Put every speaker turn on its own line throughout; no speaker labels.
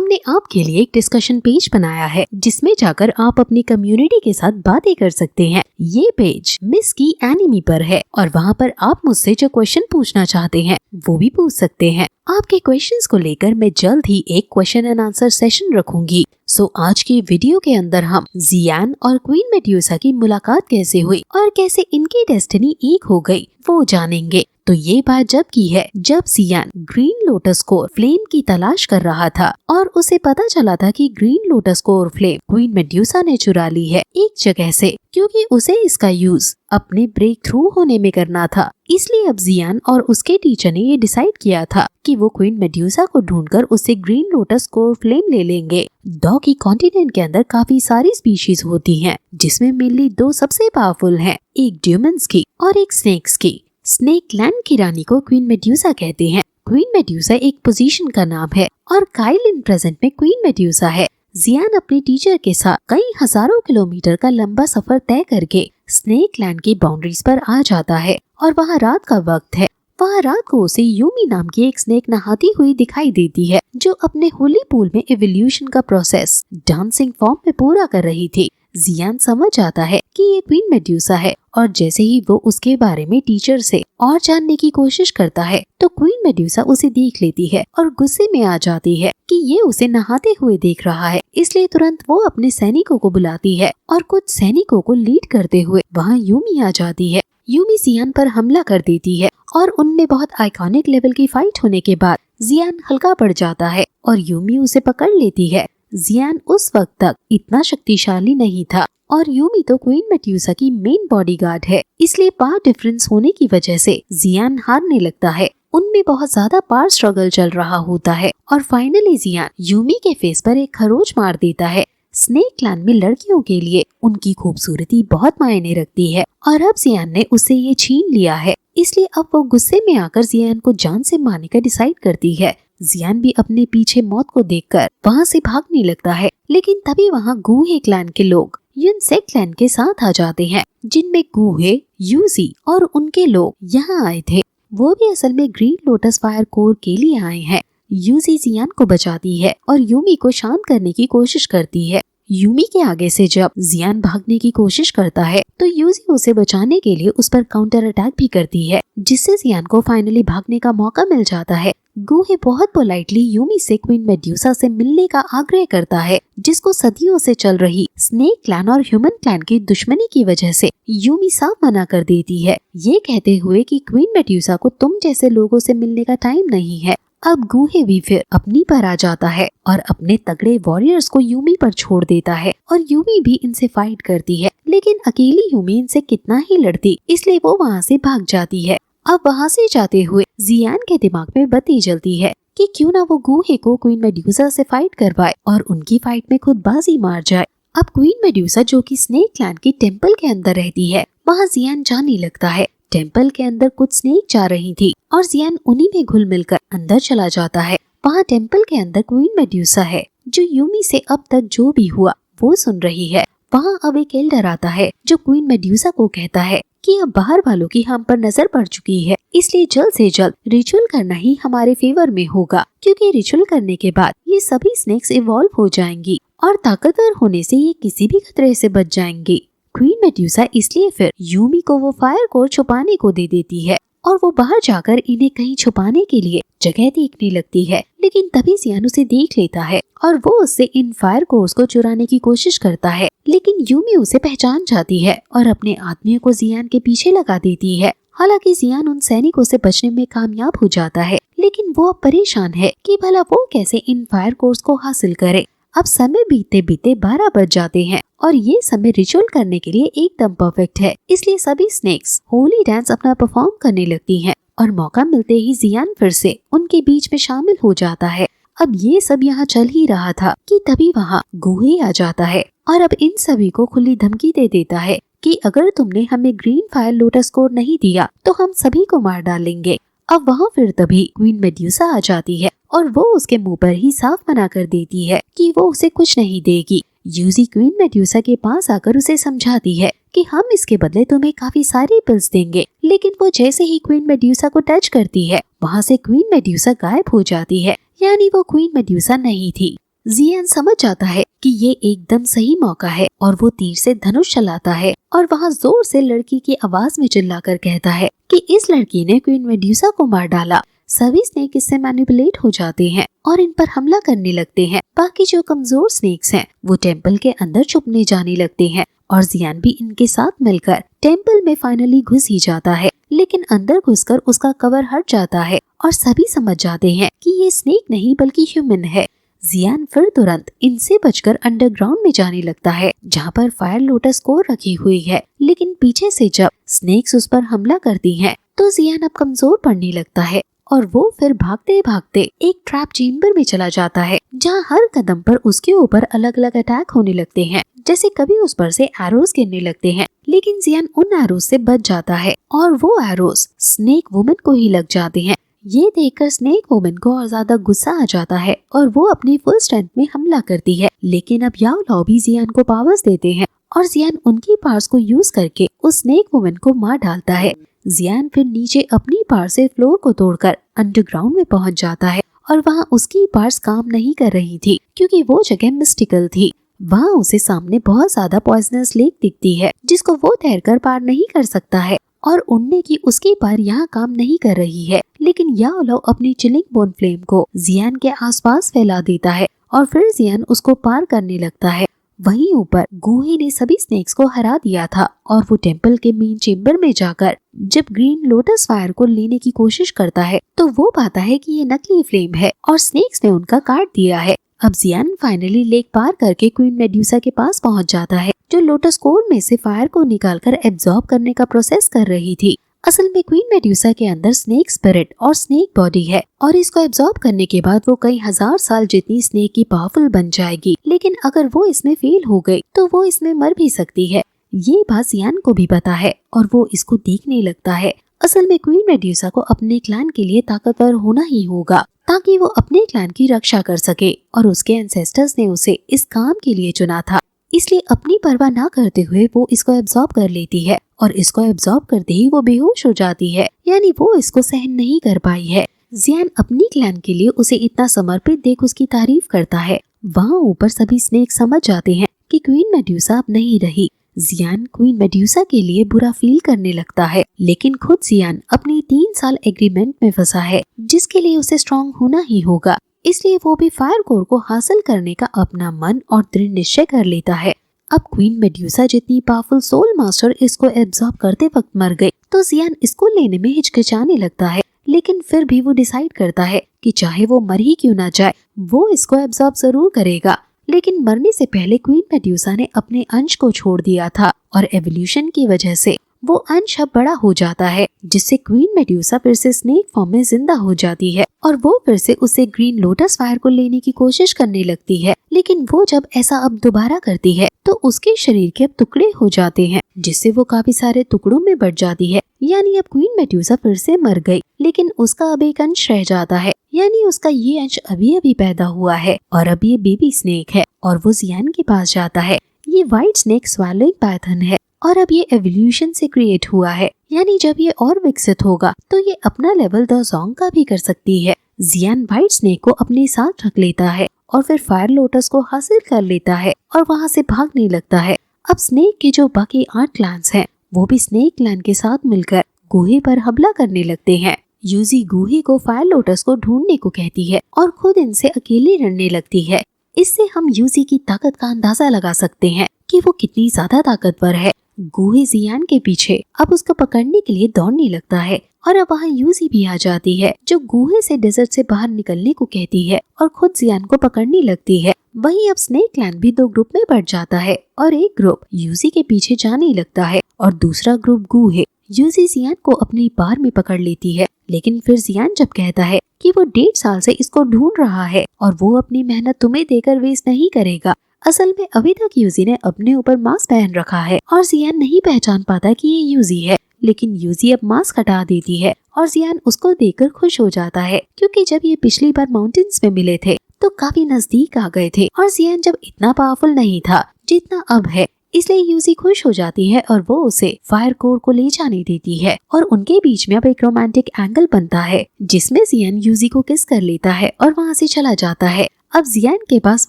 हमने आपके लिए एक डिस्कशन पेज बनाया है जिसमें जाकर आप अपनी कम्युनिटी के साथ बातें कर सकते हैं। ये पेज मिस की एनिमी पर है और वहाँ पर आप मुझसे जो क्वेश्चन पूछना चाहते हैं वो भी पूछ सकते हैं। आपके क्वेश्चंस को लेकर मैं जल्द ही एक क्वेश्चन एंड आंसर सेशन रखूंगी। सो आज की वीडियो के अंदर हम जियान और क्वीन मेड्यूसा की मुलाकात कैसे हुई और कैसे इनकी डेस्टिनी एक हो गई वो जानेंगे। तो ये बात जब की है जब जियान ग्रीन लोटस कोर फ्लेम की तलाश कर रहा था और उसे पता चला था कि green lotus core flame queen medusa ने चुरा ली है एक जगह से, क्योंकि उसे इसका यूज अपने ब्रेक थ्रू होने में करना था। इसलिए अब जियान और उसके टीचर ने ये डिसाइड किया था कि वो क्वीन मेड्यूसा को ढूंढकर उससे ग्रीन लोटस कोर फ्लेम ले लेंगे। डॉगी कॉन्टिनेंट के अंदर काफी सारी स्पीशीज होती हैं, जिसमें मेनली दो सबसे पावरफुल हैं, एक ड्यूमन्स की और एक स्नेक्स की। स्नेक लैंड की रानी को क्वीन मेड्यूसा कहते हैं। क्वीन मेड्यूसा एक पोजीशन का नाम है और काइल इन प्रेजेंट में क्वीन मेड्यूसा है। जियान अपने टीचर के साथ कई हजारों किलोमीटर का लंबा सफर तय करके स्नेक लैंड की बाउंड्रीज पर आ जाता है और वहाँ रात का वक्त है। वहाँ रात को उसे यूमी नाम की एक स्नेक नहाती हुई दिखाई देती है जो अपने होली पूल में इवोल्यूशन का प्रोसेस डांसिंग फॉर्म में पूरा कर रही थी। जियान समझ जाता है कि ये क्वीन मेड्यूसा है और जैसे ही वो उसके बारे में टीचर से और जानने की कोशिश करता है तो क्वीन मेड्यूसा उसे देख लेती है और गुस्से में आ जाती है कि ये उसे नहाते हुए देख रहा है। इसलिए तुरंत वो अपने सैनिकों को बुलाती है और कुछ सैनिकों को लीड करते हुए वहाँ यूमी आ जाती है। यूमी जियान पर हमला कर देती है और उनमें बहुत आइकॉनिक लेवल की फाइट होने के बाद जियान हल्का पड़ जाता है और यूमी उसे पकड़ लेती है। जियान उस वक्त तक इतना शक्तिशाली नहीं था और यूमी तो क्वीन मेड्यूसा की मेन बॉडीगार्ड है, इसलिए पावर डिफरेंस होने की वजह से जियान हारने लगता है। उनमें बहुत ज्यादा पावर स्ट्रगल चल रहा होता है और फाइनली जियान यूमी के फेस पर एक खरोच मार देता है। स्नेक लैंड में लड़कियों के लिए उनकी खूबसूरती बहुत मायने रखती है और अब जियान ने उससे ये छीन लिया है, इसलिए अब वो गुस्से में आकर जियान को जान से मारने का डिसाइड करती है। जियान भी अपने पीछे मौत को देखकर वहाँ से भागने लगता है, लेकिन तभी वहाँ गूहे क्लैन के लोग युनसेक क्लैन के साथ आ जाते हैं, जिनमें गूहे, यूजी और उनके लोग यहाँ आए थे। वो भी असल में ग्रीन लोटस फायर कोर के लिए आए हैं। यूजी जियान को बचाती है और यूमी को शांत करने की कोशिश करती है। यूमी के आगे से जब जियान भागने की कोशिश करता है तो यूजी उसे बचाने के लिए उस पर काउंटर अटैक भी करती है, जिससे जियान को फाइनली भागने का मौका मिल जाता है। गूहे बहुत पोलाइटली यूमी से क्वीन मेड्यूसा से मिलने का आग्रह करता है, जिसको सदियों से चल रही स्नेक क्लैन और ह्यूमन क्लैन की दुश्मनी की वजह से यूमी साफ मना कर देती है, ये कहते हुए कि क्वीन मेड्यूसा को तुम जैसे लोगों से मिलने का टाइम नहीं है। अब गूहे भी फिर अपनी पर आ जाता है और अपने तगड़े वॉरियर्स को यूमी पर छोड़ देता है और यूमी भी इनसे फाइट करती है, लेकिन अकेली यूमी इनसे कितना ही लड़ती, इसलिए वो वहाँ से भाग जाती है। अब वहाँ से जाते हुए जियान के दिमाग में बत्ती जलती है कि क्यों ना वो गूहे को क्वीन मेड्यूसा से फाइट करवाए और उनकी फाइट में खुद बाजी मार जाए। अब क्वीन मेड्यूसा जो कि स्नेक क्लैन की टेम्पल के अंदर रहती है, वहाँ जियान जाने लगता है। टेम्पल के अंदर कुछ स्नेक जा रही थी और जियान उन्हीं में घुल मिलकर अंदर चला जाता है। वहाँ टेम्पल के अंदर क्वीन मेड्यूसा है जो यूमी से अब तक जो भी हुआ वो सुन रही है। वहाँ अब एक एल्डर आता है जो क्वीन मेड्यूसा को कहता है कि अब बाहर वालों की हम पर नजर पड़ चुकी है, इसलिए जल्द से जल्द रिचुअल करना ही हमारे फेवर में होगा, क्योंकि रिचुअल करने के बाद ये सभी स्नेक्स इवॉल्व हो जाएंगी और ताकतवर होने से ये किसी भी खतरे से बच जाएंगी। क्वीन मेड्यूसा इसलिए फिर यूमी को वो फायर कोर छुपाने को दे देती है और वो बाहर जाकर इन्हें कहीं छुपाने के लिए जगह देखने लगती है, लेकिन तभी जियान उसे देख लेता है और वो उससे इन फायर कोर्स को चुराने की कोशिश करता है, लेकिन यूमी उसे पहचान जाती है और अपने आदमियों को जियान के पीछे लगा देती है। हालांकि जियान उन सैनिकों से बचने में कामयाब हो जाता है, लेकिन वो अब परेशान है कि भला वो कैसे इन फायर कोर्स को हासिल करे। अब समय बीते बीते 12 बज जाते हैं और ये समय रिचुअल करने के लिए एकदम परफेक्ट है, इसलिए सभी स्नेक्स होली डांस अपना परफॉर्म करने लगती हैं और मौका मिलते ही जियान फिर से उनके बीच में शामिल हो जाता है। अब ये सब यहाँ चल ही रहा था कि तभी वहाँ गूहे आ जाता है और अब इन सभी को खुली धमकी दे देता है कि अगर तुमने हमें ग्रीन फायर लोटस कोर नहीं दिया तो हम सभी को मार डालेंगे। अब वहाँ फिर तभी क्वीन मेड्यूसा आ जाती है और वो उसके मुंह पर ही साफ मना कर देती है कि वो उसे कुछ नहीं देगी। यूजी क्वीन मेड्यूसा के पास आकर उसे समझाती है कि हम इसके बदले तुम्हें काफी सारी पिल्स देंगे, लेकिन वो जैसे ही क्वीन मेड्यूसा को टच करती है वहाँ से क्वीन मेड्यूसा गायब हो जाती है, यानी वो क्वीन मेड्यूसा नहीं थी। जियान समझ जाता है कि ये एकदम सही मौका है और वो तीर से धनुष चलाता है और वहाँ जोर से लड़की की आवाज में चिल्लाकर कहता है कि इस लड़की ने क्वीन मेड्यूसा को मार डाला। सभी स्नेक इससे मैनिपुलेट हो जाते हैं और इन पर हमला करने लगते हैं। बाकी जो कमजोर स्नेक्स हैं वो टेम्पल के अंदर छुपने जाने लगते हैं और जियान भी इनके साथ मिलकर टेम्पल में फाइनली घुस ही जाता है। लेकिन अंदर घुसकर उसका कवर हट जाता है और सभी समझ जाते हैं कि ये स्नेक नहीं बल्कि ह्यूमन है। जियान फिर तुरंत इनसे बचकर अंडरग्राउंड में जाने लगता है जहाँ पर फायर लोटस कोर रखी हुई है। लेकिन पीछे से जब स्नेक्स उस पर हमला करती हैं, तो जियान अब कमजोर पड़ने लगता है और वो फिर भागते भागते एक ट्रैप चेम्बर में चला जाता है जहाँ हर कदम पर उसके ऊपर अलग अलग अटैक होने लगते हैं। जैसे कभी उस पर से एरोस गिरने लगते हैं, लेकिन जियान उन एरोस से बच जाता है और वो एरोस स्नेक वुमन को ही लग जाते हैं। ये देखकर स्नेक वुमन को और ज्यादा गुस्सा आ जाता है और वो अपनी फुल स्ट्रेंथ में हमला करती है। लेकिन अब याओ लाओ भी जियान को पावर्स देते हैं और जियान उनकी पावर्स को यूज करके उस स्नेक वुमन को मार डालता है। जियान फिर नीचे अपनी पावर से फ्लोर को तोड़कर अंडरग्राउंड में पहुंच जाता है और वहाँ उसकी पावर्स काम नहीं कर रही थी क्योंकि वो जगह मिस्टिकल थी। वहाँ उसे सामने बहुत ज्यादा पॉइजनस लेक दिखती है जिसको वो तैरकर पार नहीं कर सकता है और उड़ने की उसकी पार यहाँ काम नहीं कर रही है। लेकिन याओ लाओ अपनी चिलिंग बोन फ्लेम को जियान के आसपास फैला देता है और फिर जियान उसको पार करने लगता है। वहीं ऊपर गुहे ने सभी स्नेक्स को हरा दिया था और वो टेम्पल के मेन चेम्बर में जाकर जब ग्रीन लोटस फायर को लेने की कोशिश करता है तो वो पाता है कि ये नकली फ्लेम है और स्नेक्स ने उनका काट दिया है। अब जियान फाइनली लेक पार करके क्वीन मेड्यूसा के पास पहुंच जाता है जो लोटस कोर में से फायर को निकालकर एब्जॉर्ब करने का प्रोसेस कर रही थी। असल में क्वीन मेड्यूसा के अंदर स्नेक स्पिरिट और स्नेक बॉडी है और इसको एब्जॉर्ब करने के बाद वो कई हजार साल जितनी स्नेक की पावरफुल बन जाएगी। लेकिन अगर वो इसमें फेल हो गई तो वो इसमें मर भी सकती है। ये बात जियान को भी पता है और वो इसको देखने लगता है। असल में क्वीन मेड्यूसा को अपने क्लैन के लिए ताकतवर होना ही होगा ताकि वो अपने क्लैन की रक्षा कर सके और उसके एंसेस्टर्स ने उसे इस काम के लिए चुना था। इसलिए अपनी परवाह ना करते हुए वो इसको एब्जॉर्ब कर लेती है और इसको एब्जॉर्ब करते ही वो बेहोश हो जाती है, यानी वो इसको सहन नहीं कर पाई है। जियान अपनी क्लैन के लिए उसे इतना समर्पित देख उसकी तारीफ करता है। वहाँ ऊपर सभी स्नेक समझ जाते हैं कि क्वीन मेड्यूसा अब नहीं रही। जियान क्वीन मेड्यूसा के लिए बुरा फील करने लगता है, लेकिन खुद जियान अपनी 3 साल एग्रीमेंट में फंसा है जिसके लिए उसे स्ट्रॉन्ग होना ही होगा। इसलिए वो भी फायर कोर को हासिल करने का अपना मन और दृढ़ निश्चय कर लेता है। अब क्वीन मेड्यूसा जितनी पावरफुल सोल मास्टर इसको एब्जॉर्ब करते वक्त मर गई तो जियान इसको लेने में हिचकिचाने लगता है, लेकिन फिर भी वो डिसाइड करता है कि चाहे वो मर ही क्यों ना जाए वो इसको एब्जॉर्ब जरूर करेगा। लेकिन मरने से पहले क्वीन मेड्यूसा ने अपने अंश को छोड़ दिया था और एवोल्यूशन की वजह से वो अंश अब बड़ा हो जाता है जिससे क्वीन मेड्यूसा फिर से स्नेक फॉर्म में जिंदा हो जाती है और वो फिर से उसे ग्रीन लोटस फायर को लेने की कोशिश करने लगती है। लेकिन वो जब ऐसा अब दोबारा करती है तो उसके शरीर के अब टुकड़े हो जाते हैं जिससे वो काफी सारे टुकड़ों में बढ़ जाती है। यानी अब क्वीन मेड्यूसा फिर से मर गई, लेकिन उसका अब एक अंश रह जाता है, यानी उसका ये अंश अभी अभी पैदा हुआ है और अब ये बेबी स्नेक है और वो जियान के पास जाता है। ये व्हाइट स्नेक स्वैलोइंग पाइथन है और अब ये एवोल्यूशन से क्रिएट हुआ है, यानी जब ये और विकसित होगा तो ये अपना लेवल द जोंग का भी कर सकती है। जियान व्हाइट स्नेक को अपने साथ रख लेता है और फिर फायर लोटस को हासिल कर लेता है और वहाँ से भागने लगता है। अब स्नेक के जो बाकी 8 क्लैन्स हैं वो भी स्नेक क्लैन के साथ मिलकर गुहे पर हमला करने लगते हैं। यूजी गुहे को फायर लोटस को ढूंढने को कहती है और खुद इनसे अकेली लड़ने लगती है। इससे हम यूजी की ताकत का अंदाजा लगा सकते हैं कि वो कितनी ज्यादा ताकतवर है। गुहे जियान के पीछे अब उसको पकड़ने के लिए दौड़ने लगता है और अब वहाँ यूजी भी आ जाती है जो गुहे से डेजर्ट से बाहर निकलने को कहती है और खुद जियान को पकड़ने लगती है। वहीं अब स्नेक क्लैन भी 2 ग्रुप में बढ़ जाता है और एक ग्रुप यूजी के पीछे जाने लगता है और दूसरा ग्रुप गुहे यूजी जियान को अपनी बार में पकड़ लेती है। लेकिन फिर जियान जब कहता है कि वो 1.5 साल से इसको ढूंढ रहा है और वो अपनी मेहनत तुम्हें देकर वेस्ट नहीं करेगा। असल में अभी तक यूजी ने अपने ऊपर मास्क पहन रखा है और जियान नहीं पहचान पाता कि ये यूजी है, लेकिन यूजी अब मास्क हटा देती है और जियान उसको देखकर खुश हो जाता है क्योंकि जब ये पिछली बार माउंटेन्स में मिले थे तो काफी नजदीक आ गए थे और जियान जब इतना पावरफुल नहीं था जितना अब है, इसलिए यूजी खुश हो जाती है और वो उसे फायर कोर को ले जाने देती है और उनके बीच में अब एक रोमांटिक एंगल बनता है जिसमें जियान यूजी को किस कर लेता है और वहाँ से चला जाता है। अब जियान के पास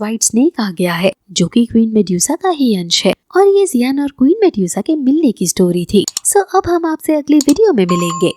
व्हाइट स्नेक आ गया है जो कि क्वीन मेड्यूसा का ही अंश है और ये जियान और क्वीन मेड्यूसा के मिलने की स्टोरी थी। सो अब हम आपसे अगली वीडियो में मिलेंगे।